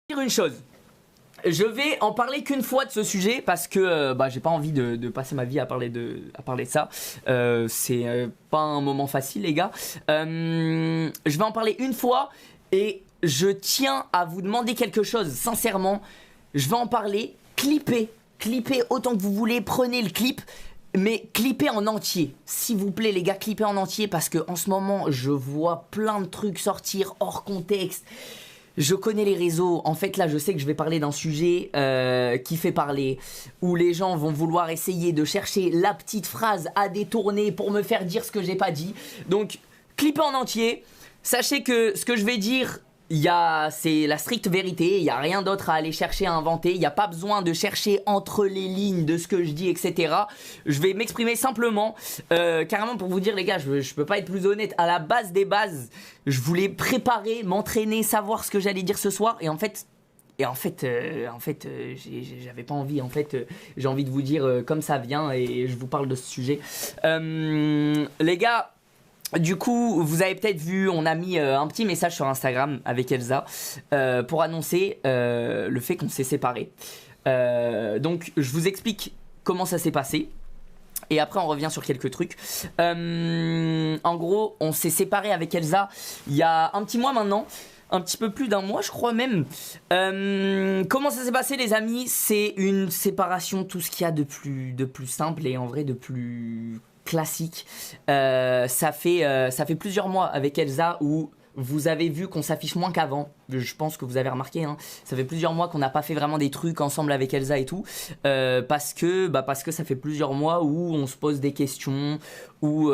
Dire une chose, je vais en parler qu'une fois de ce sujet parce que j'ai pas envie de passer ma vie à parler de ça. C'est pas un moment facile, les gars. Je vais en parler une fois et je tiens à vous demander quelque chose. Sincèrement, je vais en parler. Clippez autant que vous voulez. Prenez le clip. Mais clippez en entier, s'il vous plaît les gars, clippez en entier parce que en ce moment je vois plein de trucs sortir hors contexte. Je connais les réseaux, en fait là je sais que je vais parler d'un sujet qui fait parler, où les gens vont vouloir essayer de chercher la petite phrase à détourner pour me faire dire ce que j'ai pas dit. Donc clippez en entier, sachez que ce que je vais dire, c'est la stricte vérité, il n'y a rien d'autre à aller chercher à inventer, il n'y a pas besoin de chercher entre les lignes de ce que je dis, etc. Je vais m'exprimer simplement, carrément pour vous dire les gars, je peux pas être plus honnête, à la base des bases, je voulais préparer, m'entraîner, savoir ce que j'allais dire ce soir, et en fait, j'avais pas envie, j'ai envie de vous dire comme ça vient, et je vous parle de ce sujet. Les gars, du coup, vous avez peut-être vu, on a mis un petit message sur Instagram avec Elsa pour annoncer le fait qu'on s'est séparés. Donc, je vous explique comment ça s'est passé. Et après, on revient sur quelques trucs. En gros, on s'est séparés avec Elsa il y a un petit mois maintenant. Un petit peu plus d'un mois, je crois même. Comment ça s'est passé, les amis? C'est une séparation, tout ce qu'il y a de plus simple et en vrai de plus classique. Ça fait plusieurs mois avec Elsa où vous avez vu qu'on s'affiche moins qu'avant. Je pense que vous avez remarqué, hein. Ça fait plusieurs mois qu'on n'a pas fait vraiment des trucs ensemble avec Elsa et tout. Parce que ça fait plusieurs mois où on se pose des questions, où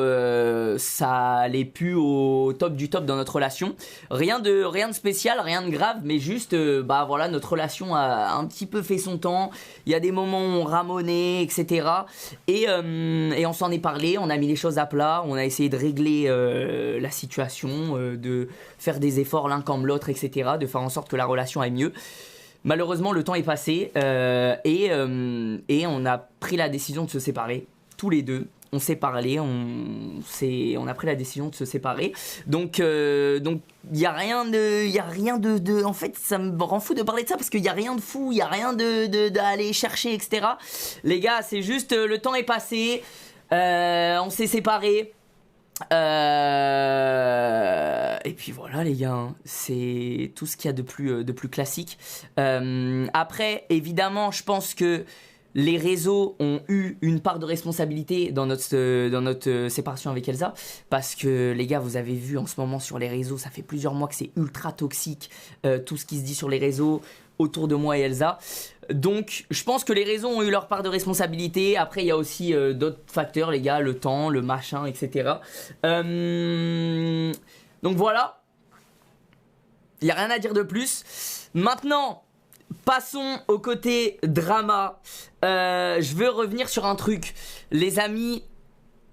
ça allait plus au top du top dans notre relation. Rien de spécial, rien de grave, mais juste, voilà, notre relation a un petit peu fait son temps. Il y a des moments où on ramonait, etc. Et on s'en est parlé, on a mis les choses à plat, on a essayé de régler la situation, de faire des efforts l'un comme l'autre, etc., de faire en sorte que la relation aille mieux. Malheureusement, le temps est passé et on a pris la décision de se séparer, tous les deux. On s'est parlé, on a pris la décision de se séparer. Donc il y a rien de en fait, ça me rend fou de parler de ça parce qu'il y a rien de fou, il y a rien d'aller chercher, etc. Les gars, c'est juste le temps est passé, on s'est séparés. Et puis voilà les gars, hein, c'est tout ce qu'il y a de plus classique. Après, évidemment, je pense que les réseaux ont eu une part de responsabilité dans notre séparation avec Elsa. Parce que les gars, vous avez vu en ce moment sur les réseaux, ça fait plusieurs mois que c'est ultra toxique, tout ce qui se dit sur les réseaux autour de moi et Elsa. Donc je pense que les réseaux ont eu leur part de responsabilité. Après il y a aussi d'autres facteurs les gars, le temps, le machin, etc. Donc voilà, il n'y a rien à dire de plus. Maintenant, passons au côté drama. Je veux revenir sur un truc. Les amis,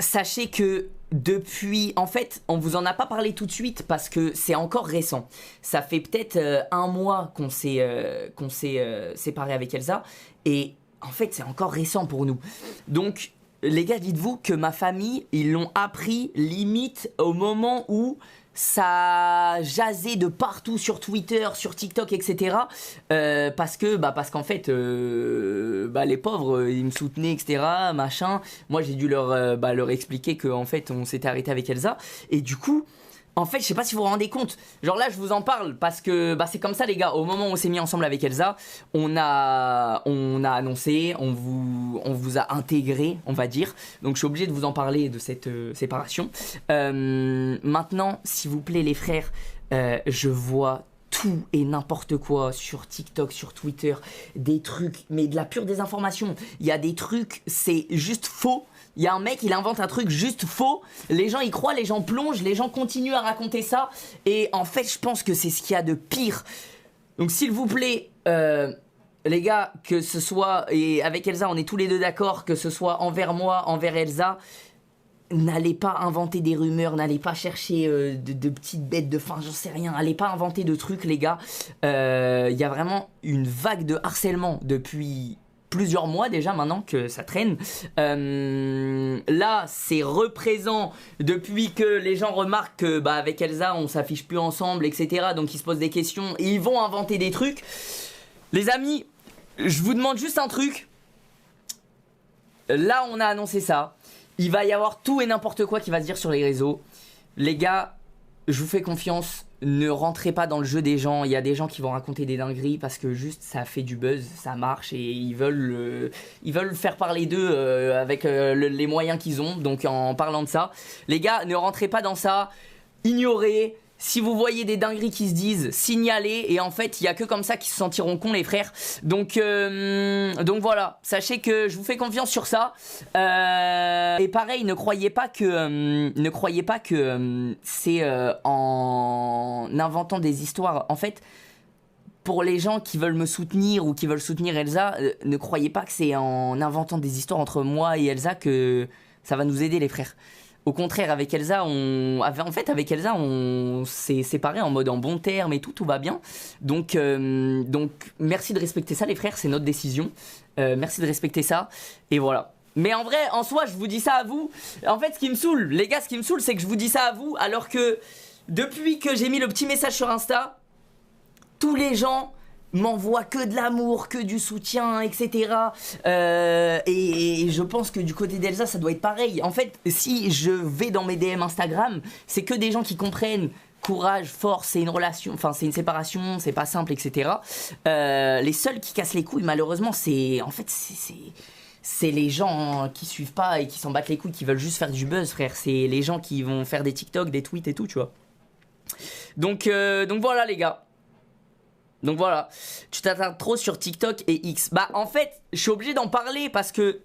sachez que depuis, en fait, on vous en a pas parlé tout de suite parce que c'est encore récent. Ça fait peut-être un mois qu'on s'est séparé avec Elsa et en fait, c'est encore récent pour nous. Donc, les gars, dites-vous que ma famille, ils l'ont appris limite au moment où ça jasait de partout sur Twitter, sur TikTok, etc. Parce qu'en fait, les pauvres, ils me soutenaient, etc. Machin. Moi, j'ai dû leur expliquer qu'en fait, on s'était arrêté avec Elsa. Et du coup, en fait, je sais pas si vous vous rendez compte. Genre là, je vous en parle parce que c'est comme ça, les gars. Au moment où on s'est mis ensemble avec Elsa, on a annoncé, on vous a intégré, on va dire. Donc, je suis obligé de vous en parler de cette séparation. Maintenant, s'il vous plaît, les frères, je vois tout et n'importe quoi sur TikTok, sur Twitter, des trucs, mais de la pure désinformation. Il y a des trucs, c'est juste faux. Il y a un mec, il invente un truc juste faux. Les gens y croient, les gens plongent, les gens continuent à raconter ça. Et en fait, je pense que c'est ce qu'il y a de pire. Donc, s'il vous plaît, les gars, que ce soit, et avec Elsa, on est tous les deux d'accord, que ce soit envers moi, envers Elsa, n'allez pas inventer des rumeurs, n'allez pas chercher de petites bêtes de fin, j'en sais rien. Allez pas inventer de trucs, les gars. Il y a vraiment une vague de harcèlement depuis plusieurs mois déjà maintenant que ça traîne. Là, c'est représent depuis que les gens remarquent que avec Elsa, on s'affiche plus ensemble, etc. Donc ils se posent des questions et ils vont inventer des trucs. Les amis, je vous demande juste un truc. Là, on a annoncé ça. Il va y avoir tout et n'importe quoi qui va se dire sur les réseaux. Les gars, je vous fais confiance. Ne rentrez pas dans le jeu des gens. Il y a des gens qui vont raconter des dingueries parce que juste ça fait du buzz, ça marche et ils veulent faire parler d'eux avec les moyens qu'ils ont. Donc en parlant de ça, les gars, ne rentrez pas dans ça. Ignorez. Si vous voyez des dingueries qui se disent, signalez. Et en fait, il n'y a que comme ça qu'ils se sentiront cons, les frères. Donc voilà, sachez que je vous fais confiance sur ça. Et pareil, ne croyez pas que c'est en inventant des histoires. En fait, pour les gens qui veulent me soutenir ou qui veulent soutenir Elsa, ne croyez pas que c'est en inventant des histoires entre moi et Elsa que ça va nous aider, les frères. Au contraire, avec Elsa, on s'est séparés en mode en bon terme et tout va bien. Donc, merci de respecter ça, les frères, c'est notre décision. Merci de respecter ça. Et voilà. Mais en vrai, en soi, je vous dis ça à vous. En fait, ce qui me saoule, les gars, c'est que je vous dis ça à vous, alors que depuis que j'ai mis le petit message sur Insta, tous les gens m'envoie que de l'amour, que du soutien, etc. Et je pense que du côté d'Elsa, ça doit être pareil. En fait, si je vais dans mes DM Instagram, c'est que des gens qui comprennent courage, force, c'est une relation, enfin c'est une séparation, c'est pas simple, etc. Les seuls qui cassent les couilles, malheureusement, c'est les gens qui suivent pas et qui s'en battent les couilles, qui veulent juste faire du buzz, frère. C'est les gens qui vont faire des TikTok, des tweets et tout, tu vois. Donc voilà, les gars. Donc voilà, tu t'attardes trop sur TikTok et X. En fait, je suis obligé d'en parler parce que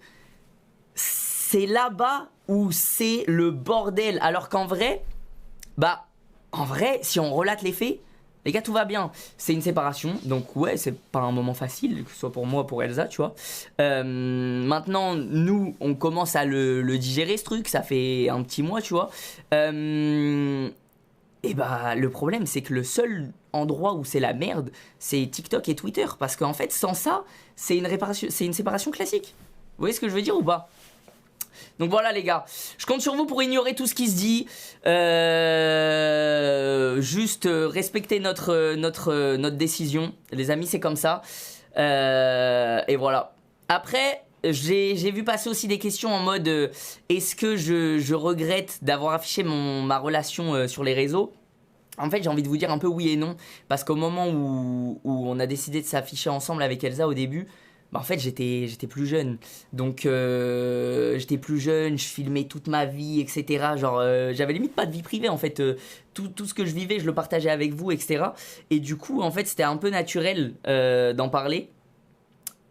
c'est là-bas où c'est le bordel. Alors qu'en vrai, si on relate les faits, les gars, tout va bien. C'est une séparation, donc ouais, c'est pas un moment facile, que ce soit pour moi ou pour Elsa, tu vois. Maintenant, nous, on commence à le digérer, ce truc, ça fait un petit mois, tu vois. Et le problème, c'est que le seul endroit où c'est la merde, c'est TikTok et Twitter. Parce qu'en fait, sans ça, c'est une séparation classique. Vous voyez ce que je veux dire ou pas? Donc voilà, les gars. Je compte sur vous pour ignorer tout ce qui se dit. Juste respecter notre décision. Les amis, c'est comme ça. Et voilà. Après, j'ai vu passer aussi des questions en mode est-ce que je regrette d'avoir affiché ma relation sur les réseaux? En fait, j'ai envie de vous dire un peu oui et non. Parce qu'au moment où on a décidé de s'afficher ensemble avec Elsa au début, en fait, j'étais plus jeune. Donc, j'étais plus jeune, je filmais toute ma vie, etc. Genre, j'avais limite pas de vie privée, en fait. Tout ce que je vivais, je le partageais avec vous, etc. Et du coup, en fait, c'était un peu naturel d'en parler.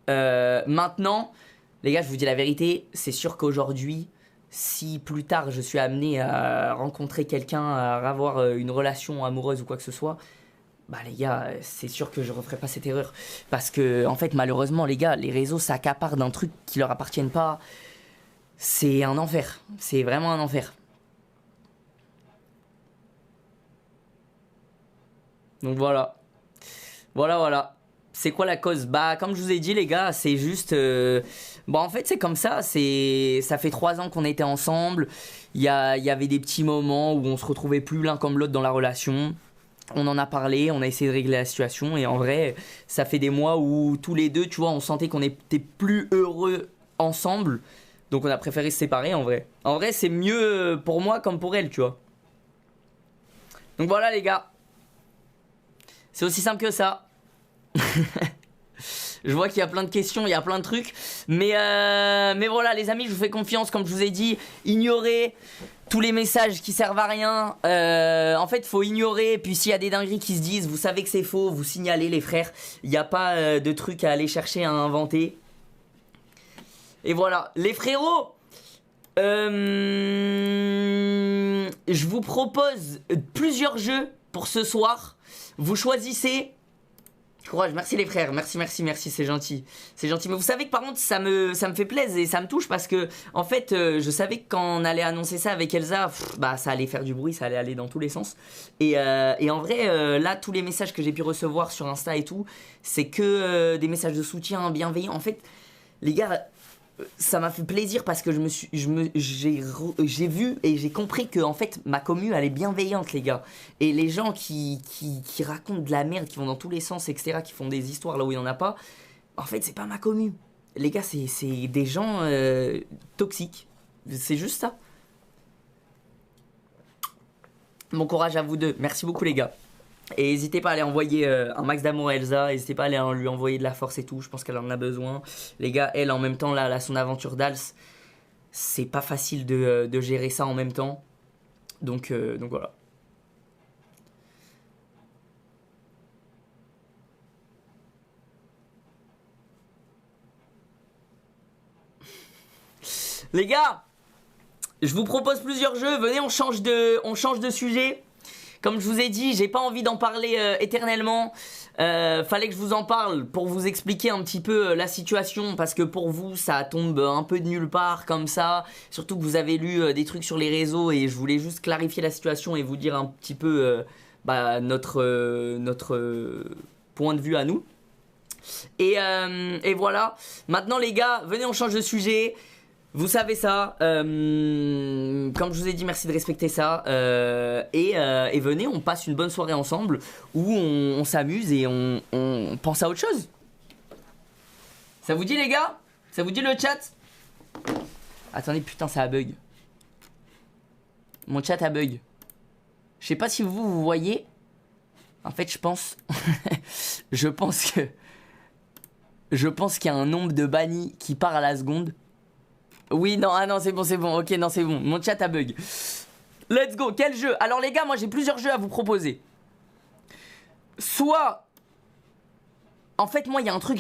Maintenant, les gars, je vous dis la vérité, c'est sûr qu'aujourd'hui, si plus tard je suis amené à rencontrer quelqu'un, à avoir une relation amoureuse ou quoi que ce soit, les gars, c'est sûr que je referai pas cette erreur. Parce que, en fait, malheureusement, les gars, les réseaux s'accaparent d'un truc qui leur appartiennent pas. C'est un enfer. C'est vraiment un enfer. Donc voilà. Voilà. C'est quoi la cause? Comme je vous ai dit, les gars, c'est juste... en fait, c'est comme ça. Ça fait 3 ans qu'on était ensemble. Il y avait des petits moments où on se retrouvait plus l'un comme l'autre dans la relation. On en a parlé, on a essayé de régler la situation. Et en vrai, ça fait des mois où tous les deux, tu vois, on sentait qu'on était plus heureux ensemble. Donc on a préféré se séparer, en vrai. En vrai, c'est mieux pour moi comme pour elle, tu vois. Donc voilà, les gars. C'est aussi simple que ça. Je vois qu'il y a plein de questions, il y a plein de trucs. Mais voilà, les amis, je vous fais confiance. Comme je vous ai dit, ignorez tous les messages qui servent à rien. En fait, faut ignorer. Puis s'il y a des dingueries qui se disent, vous savez que c'est faux, vous signalez, les frères. Il n'y a pas de trucs à aller chercher, à inventer. Et voilà, les frérots, je vous propose plusieurs jeux pour ce soir. Vous choisissez. Courage, merci les frères, merci, c'est gentil. C'est gentil, mais vous savez que par contre ça me fait plaisir et ça me touche parce que en fait je savais que quand on allait annoncer ça avec Elsa, ça allait faire du bruit, ça allait aller dans tous les sens. Et en vrai, là tous les messages que j'ai pu recevoir sur Insta et tout, c'est que des messages de soutien bienveillants. En fait, Les gars, ça m'a fait plaisir parce que j'ai vu et j'ai compris que en fait ma commu elle est bienveillante, les gars. Et les gens qui racontent de la merde, qui vont dans tous les sens, etc., qui font des histoires là où il n'y en a pas, en fait c'est pas ma commu. Les gars, c'est des gens toxiques. C'est juste ça. Bon courage à vous deux. Merci beaucoup les gars. Et n'hésitez pas à aller envoyer un max d'amour à Elsa. N'hésitez pas à aller lui envoyer de la force et tout. Je pense qu'elle en a besoin. Les gars, elle en même temps, là, elle a son aventure d'Als. C'est pas facile de gérer ça en même temps. Donc voilà. Les gars, je vous propose plusieurs jeux. Venez, on change de sujet. Comme je vous ai dit, j'ai pas envie d'en parler éternellement. Fallait que je vous en parle pour vous expliquer un petit peu la situation, parce que pour vous ça tombe un peu de nulle part comme ça. Surtout que vous avez lu des trucs sur les réseaux et je voulais juste clarifier la situation et vous dire un petit peu notre point de vue à nous. Et voilà. Maintenant les gars, venez on change de sujet. Vous savez ça, comme je vous ai dit, merci de respecter ça, et venez, on passe une bonne soirée ensemble, où on s'amuse et on pense à autre chose. Ça vous dit les gars? Ça vous dit le chat? Attendez, putain, ça a bug. Mon chat a bug. Je sais pas si vous voyez. En fait, je pense... je pense qu'il y a un nombre de bannis qui part à la seconde. Oui, non, ah non, c'est bon, ok, non, c'est bon, mon chat a bug. Let's go, quel jeu? Alors les gars, moi j'ai plusieurs jeux à vous proposer. Soit... En fait, moi, il y a un truc,